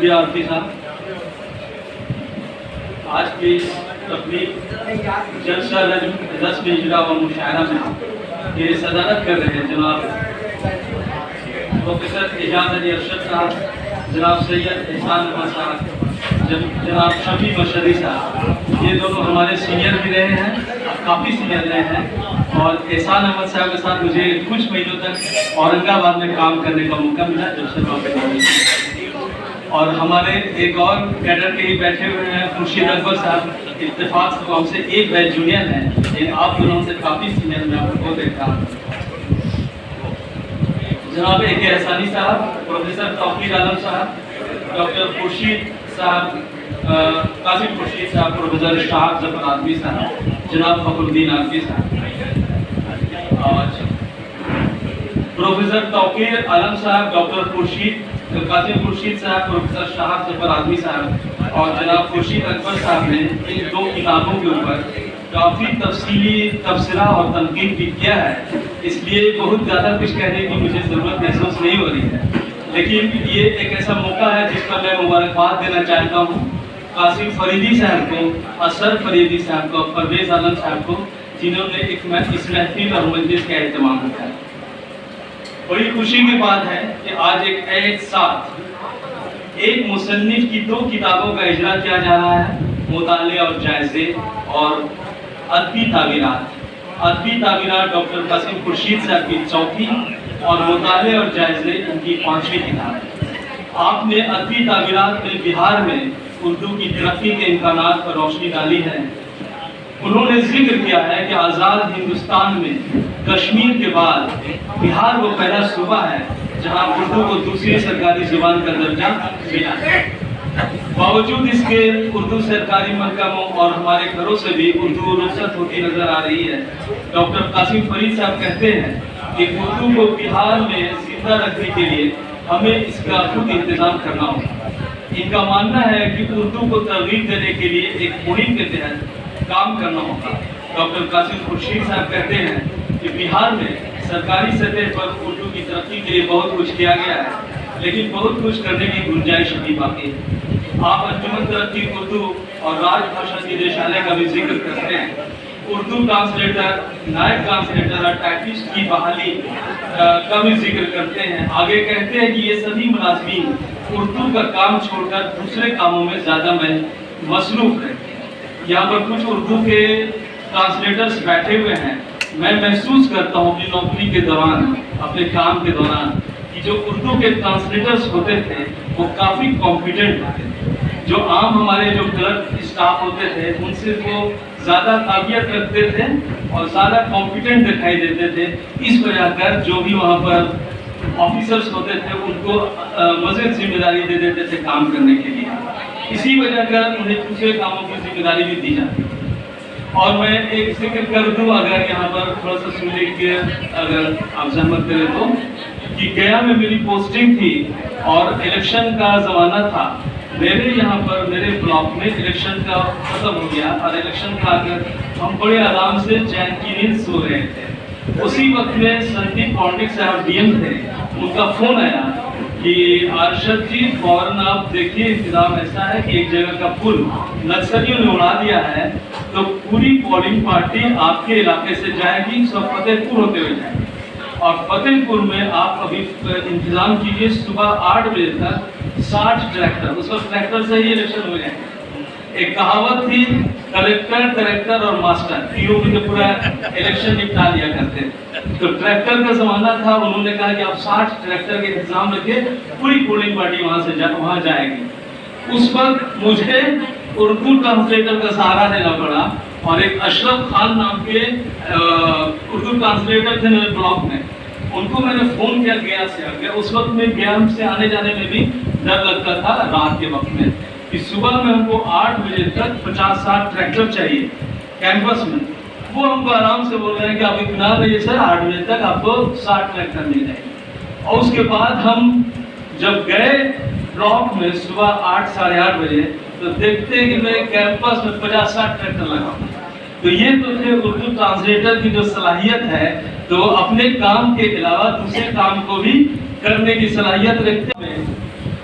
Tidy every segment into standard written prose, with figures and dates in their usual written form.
شکریہ عارفی صاحب. آج کی تقریب جلسہ رسم اجرا و مشاعرہ میں یہ صدارت کر رہے ہیں جناب پروفیسر اعجاز علی ارشد صاحب، جناب سید احسان احمد صاحب، جناب شفیع مشہدی صاحب. یہ دونوں ہمارے سینئر بھی رہے ہیں، کافی سینئر رہے ہیں، اور احسان احمد صاحب کے ساتھ مجھے کچھ مہینوں تک اورنگ آباد میں کام کرنے کا موقع ملا جب سے واپس. اور ہمارے ایک اور کیڈر کے ہی بیٹھے ہوئے ہیں خورشید اکبر صاحب، اتفاق سے ہم سے ایک بیچ جونیئر ہیں، لیکن آپ دونوں سے کافی سینئر میں آپ کو دیکھا. جناب اے کے احسانی صاحب، پروفیسر توقیر عالم صاحب، ڈاکٹر خورشید صاحب، قاسم خورشید صاحب، پروفیسر اشتاق ظفر آدمی صاحب، جناب فخر الدین آدمی صاحب، اور پروفیسر توقیر عالم صاحب، ڈاکٹر خورشید قاسم خورشید صاحب، پروفیسر اشتاق ظفر آدمی صاحب، اور جناب خورشید اکبر صاحب نے ان دو کتابوں کے اوپر کافی تفصیلی تبصرہ اور تنقید بھی کیا ہے. اس لیے بہت زیادہ کچھ کہنے کی مجھے ضرورت محسوس نہیں ہو رہی ہے، لیکن یہ ایک ایسا موقع ہے جس پر میں مبارکباد دینا چاہتا ہوں قاسم فریدی صاحب کو، اثر فریدی صاحب کو، پرویز عالم صاحب کو، جنہوں نے اس محفل اور مجلس کا اہتمام کیا. بڑی خوشی کی بات ہے کہ آج ایک ساتھ ایک مصنف کی دو کتابوں کا اجرا کیا جا رہا ہے، مطالعے اور جائزے اور ادبی تعبیرات. ادبی تعبیرات ڈاکٹر قاسم خورشید صاحب کی چوتھی اور مطالعے اور جائزے ان کی 5ویں کتاب ہے. آپ نے ادبی تعبیرات میں بہار میں اردو کی ترقی کے امکانات پر روشنی ڈالی ہے. انہوں نے ذکر کیا ہے کہ آزاد ہندوستان میں کشمیر کے بعد بہار وہ پہلا صوبہ ہے جہاں اردو کو دوسری سرکاری زبان کا درجہ ملا ہے. باوجود اس کے اردو سرکاری محکموں اور ہمارے گھروں سے بھی اردو رخصت ہوتی نظر آ رہی ہے. ڈاکٹر قاسم فرید صاحب کہتے ہیں کہ اردو کو بہار میں زندہ رکھنے کے لیے ہمیں اس کا خود انتظام کرنا ہوگا. ان کا ماننا ہے کہ اردو کو ترغیب دینے کے لیے ایک مہم کے تحت کام کرنا ہوگا. ڈاکٹر قاسم خورشید صاحب کہتے ہیں کہ بہار میں سرکاری سطح پر اردو کی ترقی کے لیے بہت کچھ کیا گیا ہے، لیکن بہت کچھ کرنے کی گنجائش ابھی باقی ہے. آپ انجمن ترقی اردو اور راج بھاشا ندیشالیہ کا بھی ذکر کرتے ہیں. اردو ٹرانسلیٹر، نائب ٹرانسلیٹر اور ٹائپسٹ کی بحالی کا بھی ذکر کرتے ہیں. آگے کہتے ہیں کہ یہ سبھی ملازمین اردو کا کام چھوڑ کر دوسرے کاموں میں زیادہ مصروف رہتے ہیں. یہاں پر کچھ اردو کے ٹرانسلیٹرز بیٹھے ہوئے ہیں. میں محسوس کرتا ہوں اپنی نوکری کے دوران، اپنے کام کے دوران، کہ جو اردو کے ٹرانسلیٹرز ہوتے تھے وہ کافی کمپیٹنٹ ہوتے تھے. جو عام ہمارے جو کلرک اسٹاف ہوتے تھے ان سے وہ زیادہ قابلیت رکھتے تھے اور زیادہ کمپیٹنٹ دکھائی دیتے تھے. اس وجہ کر جو بھی وہاں پر آفیسرز ہوتے تھے ان کو مزید ذمہ داری دے دیتے تھے کام کرنے کے لیے. اسی وجہ کر انہیں دوسرے کاموں کی ذمہ داری بھی دی جاتی. اور میں ایک ذکر کر دوں اگر یہاں پر تھوڑا سا سننے کے اگر آپ زحمت کریں تو، کہ گیا میں میری پوسٹنگ تھی اور الیکشن کا زمانہ تھا. میرے یہاں پر میرے بلاک میں الیکشن کا ختم ہو گیا اور الیکشن کا اگر ہم بڑے آرام سے چین کی نیند سو رہے تھے. اسی وقت میں سندیپ پونڈک صاحب ڈی ایم تھے، ان کا فون آیا کہ ارشد جی فوراً آپ دیکھیے انتظام ایسا ہے کہ ایک جگہ کا پل نکسلیوں نے اڑا دیا ہے، تو پوری پولنگ پارٹی آپ کے علاقے سے جائے گی، سب فتح پور ہوتے ہوئے جائے گی. اور فتح پور میں آپ ابھی انتظام کیجیے صبح 8 بجے تک 60 ٹریکٹر، اس وقت ٹریکٹر سے ہی الیکشن ہو جائیں گے. ایک کہاوت تھی کلیکٹر ٹریکٹر اور ماسٹر تینوں میں پورا الیکشن نپٹا لیا کرتے. تو ٹریکٹر کا زمانہ تھا، انہوں نے کہا کہ آپ 60 ٹریکٹر کے انتظام رکھیں، پوری پولنگ پارٹی وہاں جائے گی. اس وقت مجھے اردو ٹرانسلیٹر کا سہارا لینا پڑا اور ایک اشرف خان نام کے اردو ٹرانسلیٹر تھے میرے بلاک میں. ان کو میں نے فون کیا گیا سے آ گیا. اس وقت میں گیا سے آنے جانے میں بھی ڈر لگتا تھا رات کے وقت میں کہ صبح میں ہم کو 8 بجے تک 50-60 ٹریکٹر چاہیے کیمپس میں. وہ ہم کو آرام سے بول رہے ہیں کہ آپ اطمینان رہیے سر، 8 بجے تک آپ کو 60 ٹریکٹر مل جائے گے. اور اس کے بعد ہم جب گئے بلاک میں صبح 8-8:30 بجے تو دیکھتے ہیں کہ میرے کیمپس میں 50-60 ٹریکٹر لگا ہوا. تو یہ تو تھے اردو ٹرانسلیٹر کی جو صلاحیت ہے، تو اپنے کام کے علاوہ دوسرے کام کو بھی کرنے کی صلاحیت رکھتے ہیں.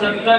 70,